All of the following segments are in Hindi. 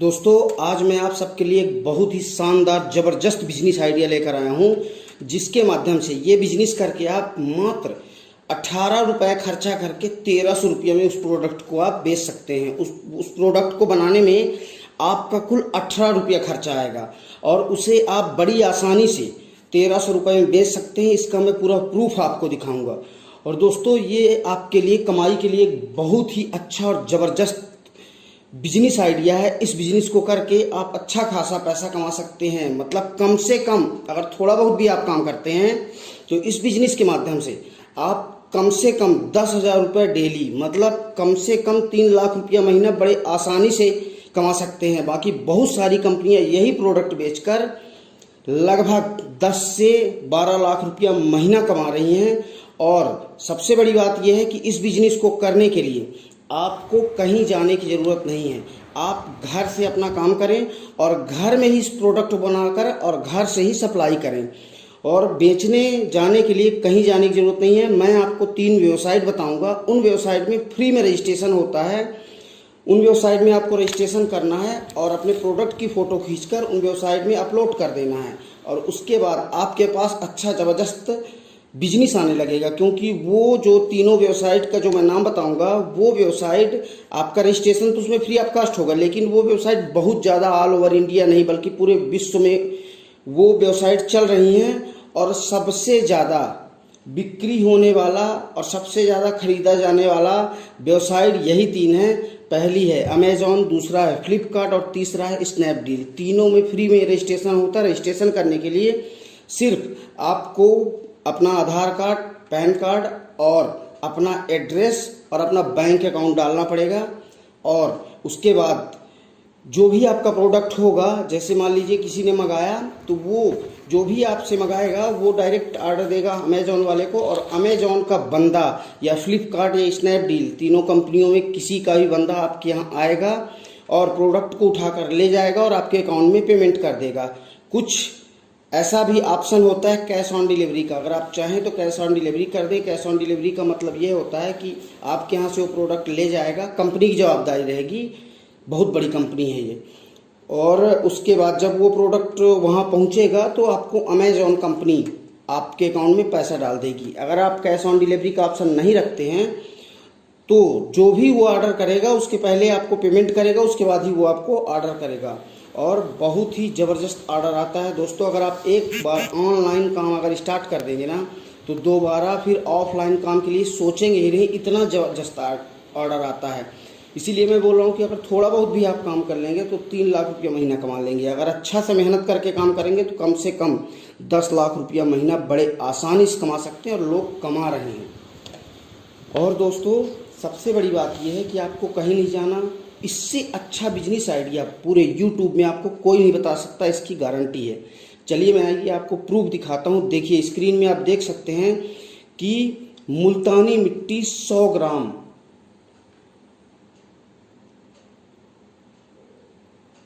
दोस्तों, आज मैं आप सबके लिए एक बहुत ही शानदार ज़बरदस्त बिजनेस आइडिया लेकर आया हूँ, जिसके माध्यम से ये बिजनेस करके आप मात्र 18 रुपये खर्चा करके 1300 रुपये में उस प्रोडक्ट को आप बेच सकते हैं। उस प्रोडक्ट को बनाने में आपका कुल 18 रुपया खर्चा आएगा और उसे आप बड़ी आसानी से 1300 रुपये में बेच सकते हैं। इसका मैं पूरा प्रूफ आपको दिखाऊंगा। और दोस्तों, ये आपके लिए कमाई के लिए बहुत ही अच्छा और ज़बरदस्त बिजनेस आइडिया है। इस बिजनेस को करके आप अच्छा खासा पैसा कमा सकते हैं। मतलब कम से कम अगर थोड़ा बहुत भी आप काम करते हैं तो इस बिजनेस के माध्यम से आप कम से कम 10,000 रुपये डेली, मतलब कम से कम 3 लाख रुपया महीना बड़े आसानी से कमा सकते हैं। बाकी बहुत सारी कंपनियां यही प्रोडक्ट बेचकर लगभग 10 से 12 लाख रुपया महीना कमा रही हैं। और सबसे बड़ी बात यह है कि इस बिजनेस को करने के लिए आपको कहीं जाने की ज़रूरत नहीं है। आप घर से अपना काम करें और घर में ही इस प्रोडक्ट बनाकर और घर से ही सप्लाई करें। और बेचने जाने के लिए कहीं जाने की ज़रूरत नहीं है। मैं आपको 3 वेबसाइट बताऊंगा। उन वेबसाइट में फ्री में रजिस्ट्रेशन होता है। उन वेबसाइट में आपको रजिस्ट्रेशन करना है और अपने प्रोडक्ट की फ़ोटो खींचकर उन वेबसाइट में अपलोड कर देना है। और उसके बाद आपके पास अच्छा ज़बरदस्त बिजनेस आने लगेगा, क्योंकि वो जो तीनों वेबसाइट का जो मैं नाम बताऊंगा, वो वेबसाइट आपका रजिस्ट्रेशन तो उसमें फ्री ऑफ कास्ट होगा, लेकिन वो वेबसाइट बहुत ज़्यादा ऑल ओवर इंडिया नहीं बल्कि पूरे विश्व में वो वेबसाइट चल रही हैं। और सबसे ज़्यादा बिक्री होने वाला और सबसे ज़्यादा खरीदा जाने वाला वेबसाइट यही 3 हैं। पहली है अमेजॉन, दूसरा है फ्लिपकार्ट और तीसरा है स्नैपडील। तीनों में फ्री में रजिस्ट्रेशन होता है। रजिस्ट्रेशन करने के लिए सिर्फ आपको अपना आधार कार्ड, पैन कार्ड और अपना एड्रेस और अपना बैंक अकाउंट डालना पड़ेगा। और उसके बाद जो भी आपका प्रोडक्ट होगा, जैसे मान लीजिए किसी ने मंगाया, तो वो जो भी आपसे मंगाएगा वो डायरेक्ट ऑर्डर देगा अमेजॉन वाले को। और अमेजॉन का बंदा या फ्लिपकार्ट या स्नैपडील, तीनों कंपनियों में किसी का भी बंदा आपके यहाँ आएगा और प्रोडक्ट को उठाकर ले जाएगा और आपके अकाउंट में पेमेंट कर देगा। कुछ ऐसा भी ऑप्शन होता है कैश ऑन डिलीवरी का। अगर आप चाहें तो कैश ऑन डिलीवरी कर दें। कैश ऑन डिलीवरी का मतलब ये होता है कि आपके यहाँ से वो प्रोडक्ट ले जाएगा, कंपनी की जवाबदारी रहेगी, बहुत बड़ी कंपनी है ये। और उसके बाद जब वो प्रोडक्ट वहाँ पहुँचेगा तो आपको अमेजॉन कंपनी आपके अकाउंट में पैसा डाल देगी। अगर आप कैश ऑन डिलीवरी का ऑप्शन नहीं रखते हैं तो जो भी वो ऑर्डर करेगा उसके पहले आपको पेमेंट करेगा, उसके बाद ही वो आपको ऑर्डर करेगा। और बहुत ही ज़बरदस्त ऑर्डर आता है। दोस्तों, अगर आप एक बार ऑनलाइन काम अगर स्टार्ट कर देंगे ना, तो दोबारा फिर ऑफलाइन काम के लिए सोचेंगे ही नहीं, इतना ज़बरदस्त ऑर्डर आता है। इसीलिए मैं बोल रहा हूँ कि अगर थोड़ा बहुत भी आप काम कर लेंगे तो 3 लाख रुपया महीना कमा लेंगे। अगर अच्छा से मेहनत करके काम करेंगे तो कम से कम 10 लाख रुपया महीना बड़े आसानी से कमा सकते हैं और लोग कमा रहे हैं। और दोस्तों, सबसे बड़ी बात यह है कि आपको कहीं नहीं जाना। इससे अच्छा बिजनेस आइडिया पूरे YouTube में आपको कोई नहीं बता सकता, इसकी गारंटी है। चलिए मैं आइए आपको प्रूफ दिखाता हूँ। देखिए स्क्रीन में आप देख सकते हैं कि मुल्तानी मिट्टी 100 ग्राम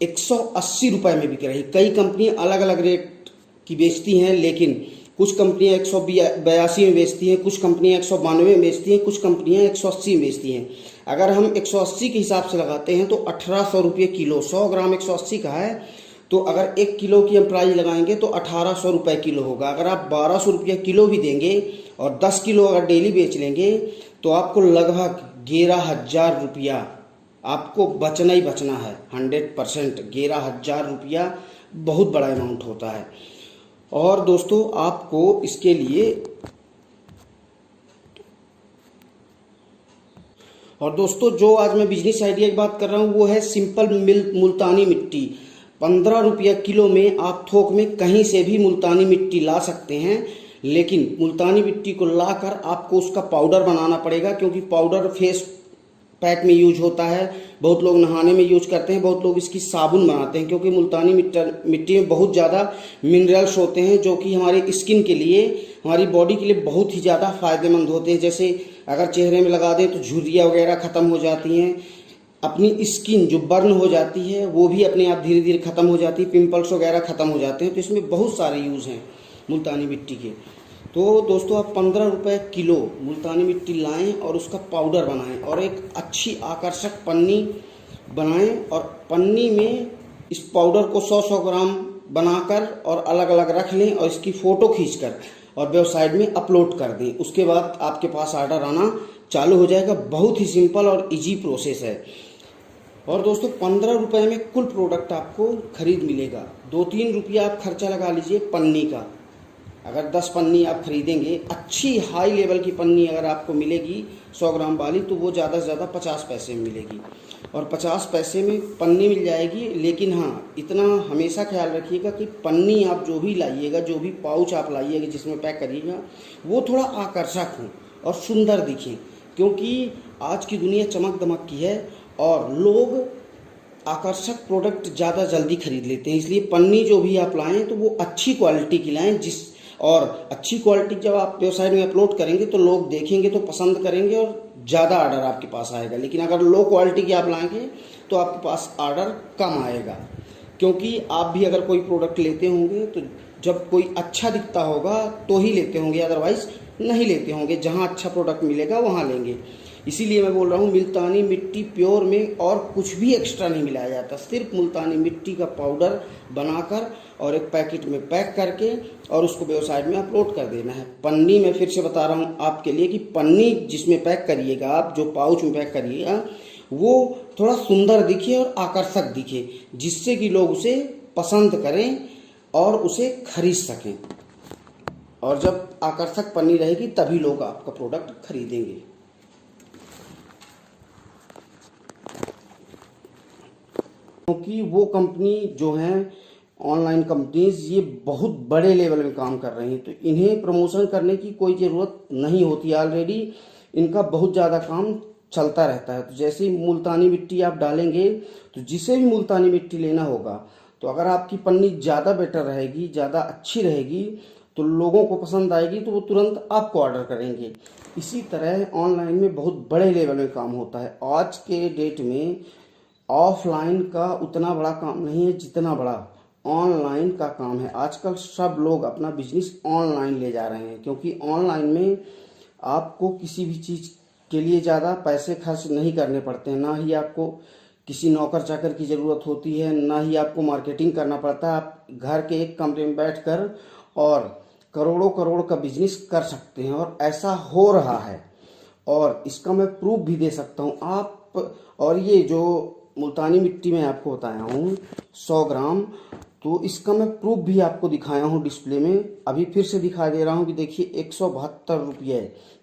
180 रुपये में बिक रही। कई कंपनियां अलग अलग रेट की बेचती हैं, लेकिन कुछ कंपनियां 182 में बेचती हैं, कुछ कंपनियां 192 में बेचती हैं, कुछ कंपनियां 180 में बेचती हैं। अगर हम 180 के हिसाब से लगाते हैं तो 1800 रुपये किलो। 100 ग्राम 180 का है, तो अगर 1 किलो की हम प्राइस लगाएंगे तो 1800 रुपये किलो होगा। अगर आप 1200 रुपये किलो भी देंगे और 10 किलो अगर डेली बेच लेंगे तो आपको लगभग 11,000 रुपया आपको बचना ही बचना है। 100% 11,000 रुपया बहुत बड़ा अमाउंट होता है। और दोस्तों, आपको इसके लिए जो आज मैं बिजनेस आइडिया की बात कर रहा हूँ वो है सिंपल मुल्तानी मिट्टी। 15 रुपया किलो में आप थोक में कहीं से भी मुल्तानी मिट्टी ला सकते हैं, लेकिन मुल्तानी मिट्टी को लाकर आपको उसका पाउडर बनाना पड़ेगा, क्योंकि पाउडर फेस पैक में यूज होता है। बहुत लोग नहाने में यूज करते हैं, बहुत लोग इसकी साबुन बनाते हैं, क्योंकि मुल्तानी मिट्टी में बहुत ज़्यादा मिनरल्स होते हैं जो कि हमारी स्किन के लिए, हमारी बॉडी के लिए बहुत ही ज़्यादा फ़ायदेमंद होते हैं। जैसे अगर चेहरे में लगा दें तो झुर्रियाँ वगैरह ख़त्म हो जाती हैं, अपनी स्किन जो बर्न हो जाती है वो भी अपने आप धीरे धीरे ख़त्म हो जाती है, पिंपल्स वगैरह ख़त्म हो जाते हैं। तो इसमें बहुत सारे यूज़ हैं मुल्तानी मिट्टी के। तो दोस्तों, आप 15 रुपये किलो मुल्तानी मिट्टी लाएं और उसका पाउडर बनाएं और एक अच्छी आकर्षक पन्नी बनाएं और पन्नी में इस पाउडर को 100-100 ग्राम बनाकर और अलग अलग रख लें और इसकी फ़ोटो खींचकर और वेबसाइट में अपलोड कर दें। उसके बाद आपके पास ऑर्डर आना चालू हो जाएगा। बहुत ही सिंपल और इजी प्रोसेस है। और दोस्तों 15 रुपये में कुल प्रोडक्ट आपको खरीद मिलेगा। 2-3 रुपया आप खर्चा लगा लीजिए पन्नी का। अगर 10 पन्नी आप खरीदेंगे, अच्छी हाई लेवल की पन्नी अगर आपको मिलेगी 100 ग्राम वाली, तो वो ज़्यादा से ज़्यादा 50 पैसे में मिलेगी और 50 पैसे में पन्नी मिल जाएगी। लेकिन हाँ, इतना हमेशा ख्याल रखिएगा कि पन्नी आप जो भी लाइएगा, जो भी पाउच आप लाइएगा जिसमें पैक करिएगा, वो थोड़ा आकर्षक हो और सुंदर दिखे, क्योंकि आज की दुनिया चमक दमक की है और लोग आकर्षक प्रोडक्ट ज़्यादा जल्दी खरीद लेते हैं। इसलिए पन्नी जो भी आप लाएं तो वो अच्छी क्वालिटी की लाएं। और अच्छी क्वालिटी जब आप वेबसाइट में अपलोड करेंगे तो लोग देखेंगे तो पसंद करेंगे और ज़्यादा ऑर्डर आपके पास आएगा। लेकिन अगर लो क्वालिटी की आप लाएंगे तो आपके पास ऑर्डर कम आएगा, क्योंकि आप भी अगर कोई प्रोडक्ट लेते होंगे तो जब कोई अच्छा दिखता होगा तो ही लेते होंगे, अदरवाइज नहीं लेते होंगे। जहाँ अच्छा प्रोडक्ट मिलेगा वहाँ लेंगे। इसीलिए मैं बोल रहा हूँ, मुल्तानी मिट्टी प्योर में और कुछ भी एक्स्ट्रा नहीं मिलाया जाता। सिर्फ मुल्तानी मिट्टी का पाउडर बनाकर और एक पैकेट में पैक करके और उसको वेबसाइट में अपलोड कर देना है। पन्नी मैं फिर से बता रहा हूँ आपके लिए कि पन्नी जिसमें पैक करिएगा आप, जो पाउच में पैक करिएगा, वो थोड़ा सुंदर दिखे और आकर्षक दिखे, जिससे कि लोग उसे पसंद करें और उसे खरीद सकें। और जब आकर्षक पन्नी रहेगी तभी लोग आपका प्रोडक्ट खरीदेंगे। क्योंकि वो कंपनी जो है, ऑनलाइन कंपनीज, ये बहुत बड़े लेवल में काम कर रही हैं, तो इन्हें प्रमोशन करने की कोई ज़रूरत नहीं होती। ऑलरेडी इनका बहुत ज़्यादा काम चलता रहता है। तो जैसे ही मुल्तानी मिट्टी आप डालेंगे, तो जिसे भी मुल्तानी मिट्टी लेना होगा, तो अगर आपकी पन्नी ज़्यादा बेटर रहेगी, ज़्यादा अच्छी रहेगी, तो लोगों को पसंद आएगी, तो वो तुरंत आपको ऑर्डर करेंगे। इसी तरह ऑनलाइन में बहुत बड़े लेवल में काम होता है। आज के डेट में ऑफलाइन का उतना बड़ा काम नहीं है जितना बड़ा ऑनलाइन का काम है। आजकल सब लोग अपना बिजनेस ऑनलाइन ले जा रहे हैं, क्योंकि ऑनलाइन में आपको किसी भी चीज़ के लिए ज़्यादा पैसे खर्च नहीं करने पड़ते हैं। ना ही आपको किसी नौकर चाकर की ज़रूरत होती है, ना ही आपको मार्केटिंग करना पड़ता है। आप घर के एक कमरे में बैठकर और करोड़ों करोड़ का बिजनेस कर सकते हैं, और ऐसा हो रहा है। और इसका मैं प्रूफ भी दे सकता हूँ आप। और ये जो मुल्तानी मिट्टी में आपको बताया हूँ 100 ग्राम, तो इसका मैं प्रूफ भी आपको दिखाया हूँ डिस्प्ले में। अभी फिर से दिखा दे रहा हूँ कि देखिए 172 रुपये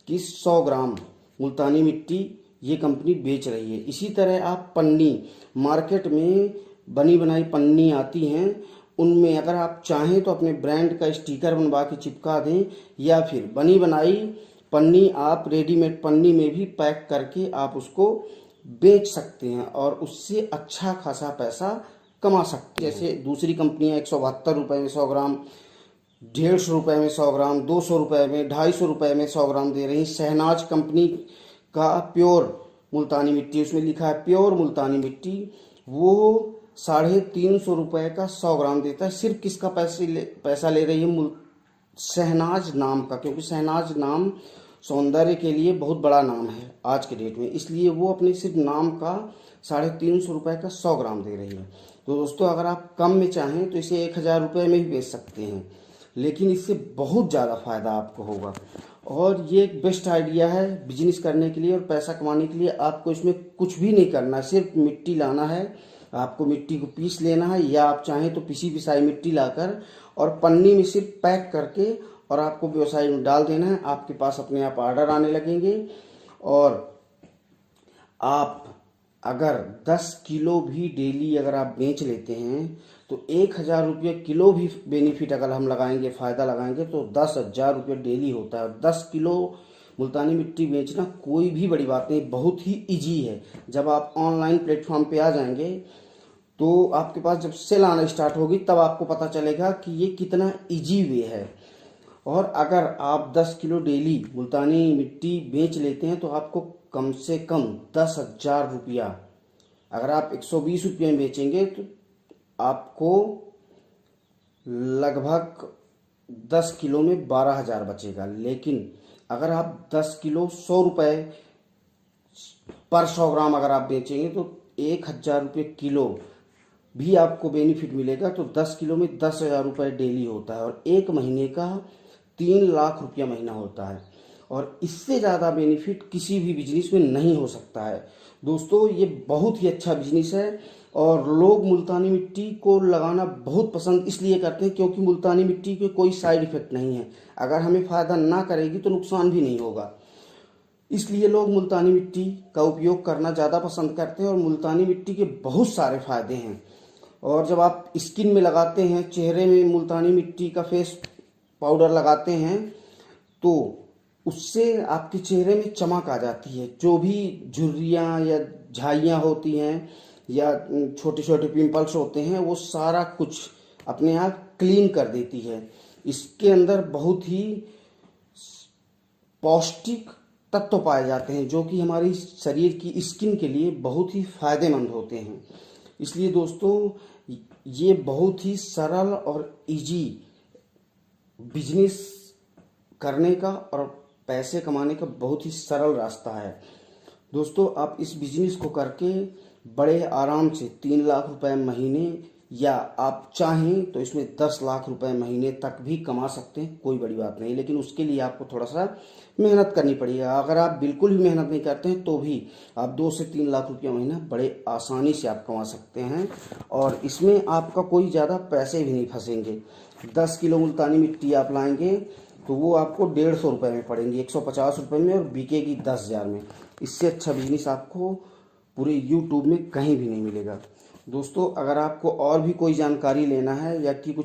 की 100 ग्राम मुल्तानी मिट्टी ये कंपनी बेच रही है। इसी तरह आप पन्नी, मार्केट में बनी बनाई पन्नी आती हैं, उनमें अगर आप चाहें तो अपने ब्रांड का स्टिकर बनवा के चिपका दें, या फिर बनी बनाई पन्नी आप रेडीमेड पन्नी में भी पैक करके आप उसको बेच सकते हैं और उससे अच्छा खासा पैसा कमा सकते हैं। जैसे दूसरी कंपनियां 172 रुपये में 100 ग्राम, 150 रुपये में 100 ग्राम, 200 रुपये में, 250 रुपये में 100 ग्राम दे रही हैं। शहनाज कंपनी का प्योर मुल्तानी मिट्टी, उसमें लिखा है प्योर मुल्तानी मिट्टी, वो 350 रुपये का 100 ग्राम देता है। सिर्फ किसका पैसा ले रही है? शहनाज नाम का, क्योंकि शहनाज नाम सौंदर्य के लिए बहुत बड़ा नाम है आज के डेट में, इसलिए वो अपने सिर्फ नाम का 350 रुपये का 100 ग्राम दे रही है। तो दोस्तों, अगर आप कम में चाहें तो इसे 1000 रुपये में भी बेच सकते हैं, लेकिन इससे बहुत ज़्यादा फ़ायदा आपको होगा। और ये एक बेस्ट आइडिया है बिजनेस करने के लिए और पैसा कमाने के लिए। आपको इसमें कुछ भी नहीं करना है, सिर्फ मिट्टी लाना है। आपको मिट्टी को पीस लेना है, या आप चाहें तो पिसी पिसाई मिट्टी लाकर और पन्नी में सिर्फ पैक करके और आपको व्यवसाय में डाल देना है। आपके पास अपने आप ऑर्डर आने लगेंगे। और आप अगर 10 किलो भी डेली अगर आप बेच लेते हैं तो 1000 रुपये किलो भी बेनिफिट अगर हम लगाएंगे, फ़ायदा लगाएंगे, तो 10,000 रुपये डेली होता है। और 10 किलो मुल्तानी मिट्टी बेचना कोई भी बड़ी बात नहीं, बहुत ही इजी है। जब आप ऑनलाइन प्लेटफॉर्म पे आ जाएंगे तो आपके पास जब सेल आना स्टार्ट होगी तब आपको पता चलेगा कि ये कितना इजी वे है। और अगर आप 10 किलो डेली मुल्तानी मिट्टी बेच लेते हैं तो आपको कम से कम 10,000 रुपया, अगर आप 120 रुपये में बेचेंगे तो आपको लगभग 10 किलो में 12,000 बचेगा। लेकिन अगर आप 10 किलो 100 रुपये पर 100 ग्राम अगर आप बेचेंगे तो 1000 रुपये किलो भी आपको बेनिफिट मिलेगा, तो 10 किलो में 10,000 रुपये डेली होता है और एक महीने का 3 लाख रुपया महीना होता है। और इससे ज़्यादा बेनिफिट किसी भी बिजनेस में नहीं हो सकता है। दोस्तों ये बहुत ही अच्छा बिजनेस है और लोग मुल्तानी मिट्टी को लगाना बहुत पसंद इसलिए करते हैं क्योंकि मुल्तानी मिट्टी के कोई साइड इफ़ेक्ट नहीं है। अगर हमें फ़ायदा ना करेगी तो नुकसान भी नहीं होगा, इसलिए लोग मुल्तानी मिट्टी का उपयोग करना ज़्यादा पसंद करते हैं। और मुल्तानी मिट्टी के बहुत सारे फ़ायदे हैं। और जब आप स्किन में लगाते हैं, चेहरे में मुल्तानी मिट्टी का फेस पाउडर लगाते हैं, तो उससे आपके चेहरे में चमक आ जाती है। जो भी झुर्रियाँ या झाइयाँ होती हैं या छोटे छोटे पिंपल्स होते हैं, वो सारा कुछ अपने आप क्लीन कर देती है। इसके अंदर बहुत ही पौष्टिक तत्व पाए जाते हैं जो कि हमारी शरीर की स्किन के लिए बहुत ही फायदेमंद होते हैं। इसलिए दोस्तों ये बहुत ही सरल और इजी बिजनेस करने का और पैसे कमाने का बहुत ही सरल रास्ता है। दोस्तों आप इस बिजनेस को करके बड़े आराम से 3 लाख रुपए महीने या आप चाहें तो इसमें 10 लाख रुपए महीने तक भी कमा सकते हैं, कोई बड़ी बात नहीं। लेकिन उसके लिए आपको थोड़ा सा मेहनत करनी पड़ेगी। अगर आप बिल्कुल भी मेहनत नहीं करते हैं तो भी आप 2 से 3 लाख रुपया महीना बड़े आसानी से आप कमा सकते हैं और इसमें आपका कोई ज़्यादा पैसे भी नहीं फंसेंगे। 10 किलो मुल्तानी मिट्टी आप लाएंगे तो वो आपको 150 रुपये में पड़ेंगी, 150 रुपये में, और बिकेगी 10,000 में। इससे अच्छा बिजनेस आपको पूरे यूट्यूब में कहीं भी नहीं मिलेगा। दोस्तों अगर आपको और भी कोई जानकारी लेना है या कि कुछ